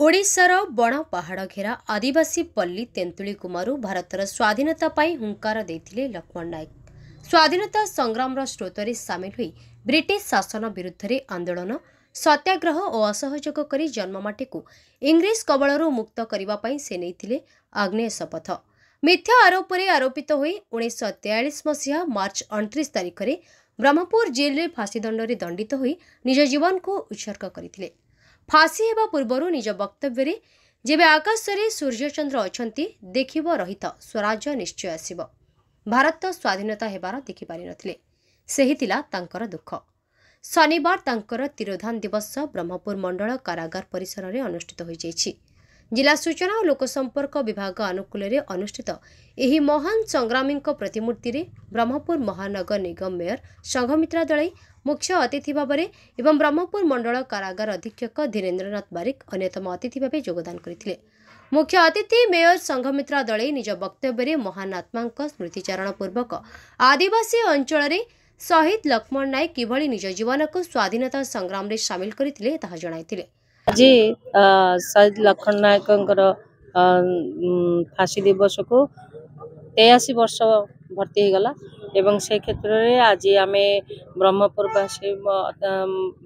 ओडिशार बण पहाड़ घेरा आदिवासी पल्ली तेंतुली कुमारू भारतर स्वाधीनता पाई हुंकार देथिले लक्ष्मण नायक। स्वाधीनता संग्राम स्रोतरे सामिल हुई ब्रिटिश शासन विरुद्ध आंदोलन सत्याग्रह और असहयोग करी जन्ममाटी को इंग्रेज कबलरू मुक्त करने से नहीं आग्नेय शपथ। मिथ्या आरोप आरोपित हुई 1943 मसीहा मार्च 29 तारिख में ब्रह्मपुर जेल में फांसीदंड दंडित हुई निज जीवन को उत्सर्ग करथिले। फांसी हेबा पूर्वरु निज वक्तव्य जेबे आकाश रे सूर्यचंद्र अछंती देखिब रहित स्वराज्य निश्चय आसिब। भारत स्वाधीनता हेबार देखि पारि नथिले, सेहि तिला तांकर दुख। शनिवार तांकर तिरोधान दिवस ब्रह्मपुर मंडल कारागार परिसर में अनुष्ठित हो जाइछि। जिला सूचना और लोकसंपर्क विभाग अनुकूल अनुष्ठित एही महान संग्रामी प्रतिमूर्ति रे ब्रह्मपुर महानगर निगम मेयर संघमित्रा दलाई मुख्य अतिथि भाव एवं ब्रह्मपुर मंडल कारागार अधीक्षक धीरेन्द्रनाथ बारिक अन्यतम अतिथि भाव योगदान करथिले। मुख्य अतिथि मेयर संघमित्रा दलाई निज वक्तव्य महान आत्मा स्मृतिचारण पूर्वक आदिवासी अंचल में शहीद लक्ष्मण नायक किभली निज जीवन को स्वाधीनता संग्राम में सामिल करथिले ताहा जणाइथिले। आज शहीद लक्ष्मण नायक फांसी दिवस को 83 वर्ष भर्ती हो गला एवं से क्षेत्र में आज आम ब्रह्मपुरवासी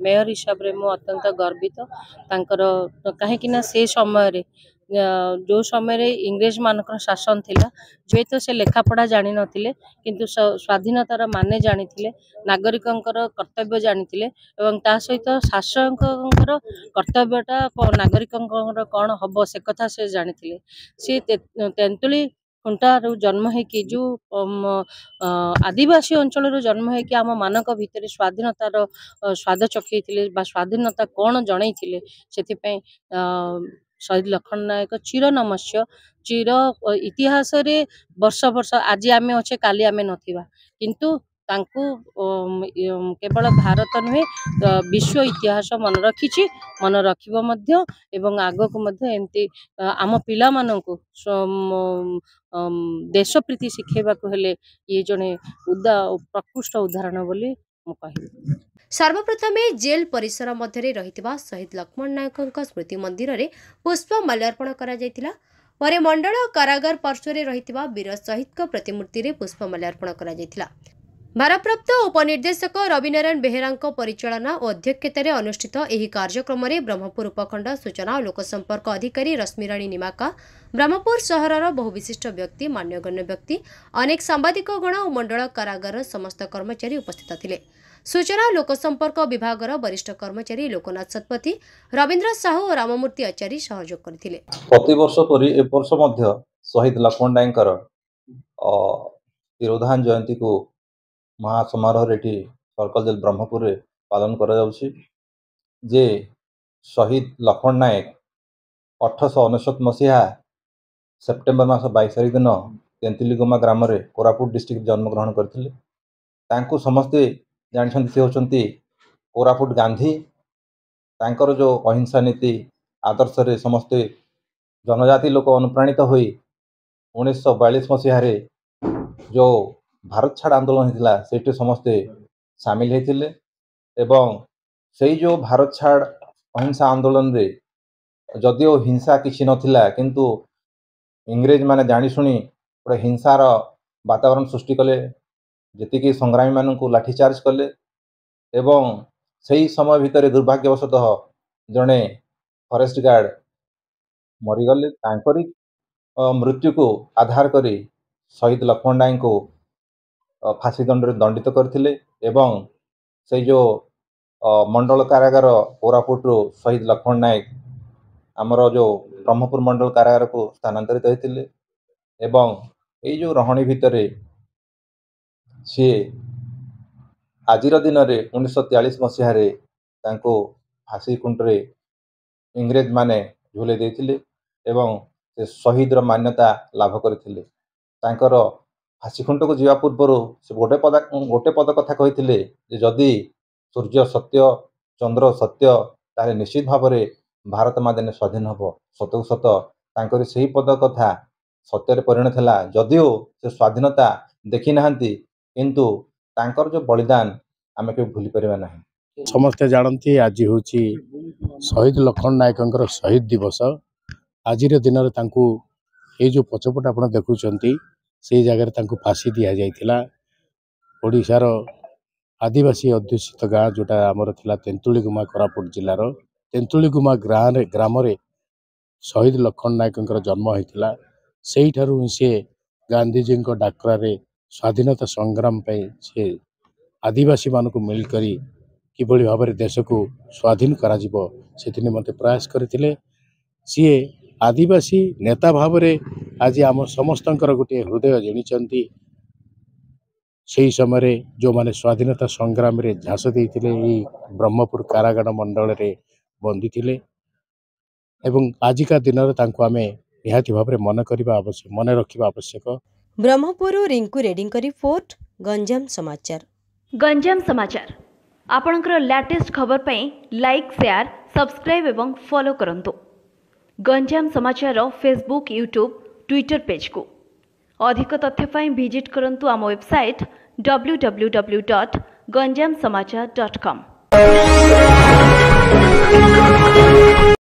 मेयर हिसाब से मुझे अत्यंत गर्वित कहीं से समय जो समय इंग्रेज मान शासन थिला जे तो से लेखापढ़ा जानी नथिले किंतु स्वाधीनतार माने जानी नागरिकंकर कर्तव्य जानी एवं ता सहित शासकर कर्तव्यटा नागरिकंकर कौन हम से कथा से जानी सी तेंतुली खुंटारू जन्म है कि जो आदिवासी अंचल जन्म है कि आम मानक भितर स्वाधीनतार स्वाद चखई स्वाधीनता कौन जन से शहीद लक्ष्मण नायक चिर नमस्य चिर इतिहास रे वर्ष वर्ष आज आम अच्छे काली आम नथिबा किंतु तांकु केवल भारत नुहे विश्व इतिहास मन रखी मन रखिबो मध्य एवं आगो को मध्य एमती आम पिला माननकु देश प्रीति शिखेबा को हेले ये जने प्रकृष्ट उदाहरण बोली मु कहि। सर्वप्रथमे जेल परिसर मध्य रहितबा शहीद लक्ष्मण नायक स्मृति मंदिर रे पुष्प माल्यार्पण करा जायतिला। परे मंडल कारागार पार्श्व रे रहितबा वीर शहीद प्रतिमूर्ति रे पुष्प माल्यार्पण करा जायतिला। भारप्राप्त उपनिर्देशक रविनारायण बेहेरा परिचालना और अध्यक्षतार अनुष्ठित एही कार्यक्रम में ब्रह्मपुर उपखंड सूचना और लोकसंपर्क अधिकारी रश्मिराणी निमाका, ब्रह्मपुर सहरर बहु विशिष्ट व्यक्ति, मान्यगण्य व्यक्ति, अनेक सांबादिक गण और मंडल कारागार समस्त कर्मचारी उपस्थित थिले। सूचना और लोकसंपर्क विभाग वरिष्ठ कर्मचारी लोकनाथ शतपथी, रवीन्द्र साहू और राममूर्ति आचार्य सहयोग करथिले। प्रति वर्ष परि ए वर्ष मध्य शहीद लक्ष्मण नायकर तिरोधान जयंती को महासमारोह रेटी सर्कल जेल ब्रह्मपुर रे पालन करा जाउछि। जे शहीद लक्ष्मण नायक 1899 मसीहा सेप्टेम्बर मास 22 तारिख दिन तेंतुलीगुमा ग्राम रे कोरापुट डिस्ट्रिक्ट जन्म ग्रहण करथिले। तांको समस्ते जानछन से होचंती कोरापुट गांधी। तांकर जो अहिंसा नीति आदर्श रे समस्ते जनजाति लोक अनुप्राणित होई 1942 मसीहा रे जो भारत छाड़ आंदोलन होता से समस्ते सामिल होते एवं से जो भारत छाड़ अहिंसा आंदोलन रे जदिओ हिंसा किसी नथिला किंतु इंग्रेज माने जानी शुणी गोटे हिंसार वातावरण सृष्टि कले, जेतिकी संग्रामी मानन को लाठीचार्ज कले एवं सही समय भितर दुर्भाग्यवशतः जड़े फॉरेस्ट गार्ड मरीगले। तांकरी मृत्यु को आधार करी शहीद लक्ष्मण नायक को फांसी दंड दंडित करथिले एवं से जो मंडल कारागार कोरापुट शहीद लक्ष्मण नायक आमर जो ब्रह्मपुर मंडल कारागार को स्थानांतरित होते एवं ये जो रहणी भितर सी आजिर दिन में 1943 मसीह फांसी खुंटे इंग्रेज माने झुले देथिले एवं से शहीद मान्यता लाभ करथिले। तांकर फांसी खुंट को जीवा पूर्व से गोटे पद कथा कही जदि सूर्य सत्य चंद्र सत्य ताले निश्चित भाव में भारत मादिने स्वाधीन हम सतक सत तांकर सही पद कथा सत्य परिणत है। जदिओ से स्वाधीनता देखी नाहंती किंतु तांकर जो बलिदान आमे के भूली परिबा नहीं। समस्ते जानती आज हूँ शहीद लखन नायक शहीद दिवस आज दिन ये जो पछपट आप देखुं से जगह फांसी दि जाइला। ओडिशार आदिवासी अध्युषित गाँ जोटा आमर थिला तेंतुलीगुमा कोरापुट जिलार तेंतुलीगुमा ग्राम शहीद लखन नायक जन्म होता से सी गांधीजी डाकरा स्वाधीनता संग्राम से आदिवासी मानक मिलकर किभली भाव देश को स्वाधीन करा निमंते प्रयास करते। सी आदिवासी नेता भाव आज आम समस्त गोटे हृदय जिणी से समय जो माने स्वाधीनता संग्राम रे झांस देते ब्रह्मपुर कारागार मंडल रे बंदी थिले एवं आजिका दिन आमे निहाती भाव मन करबा आवश्यक मन रखिबा आवश्यक। ब्रह्मपुर रिंकू रेड्डी रिपोर्ट गंजाम समाचार आपणकर लेटेस्ट खबर पई लाइक शेयर सब्सक्राइब एवं फॉलो करंतु गंजाम समाचार फेसबुक यूट्यूब ट्विटर पेज को अधिक तथ्य पई विजिट करंतु आम वेबसाइट www.ganjamsamachar.com।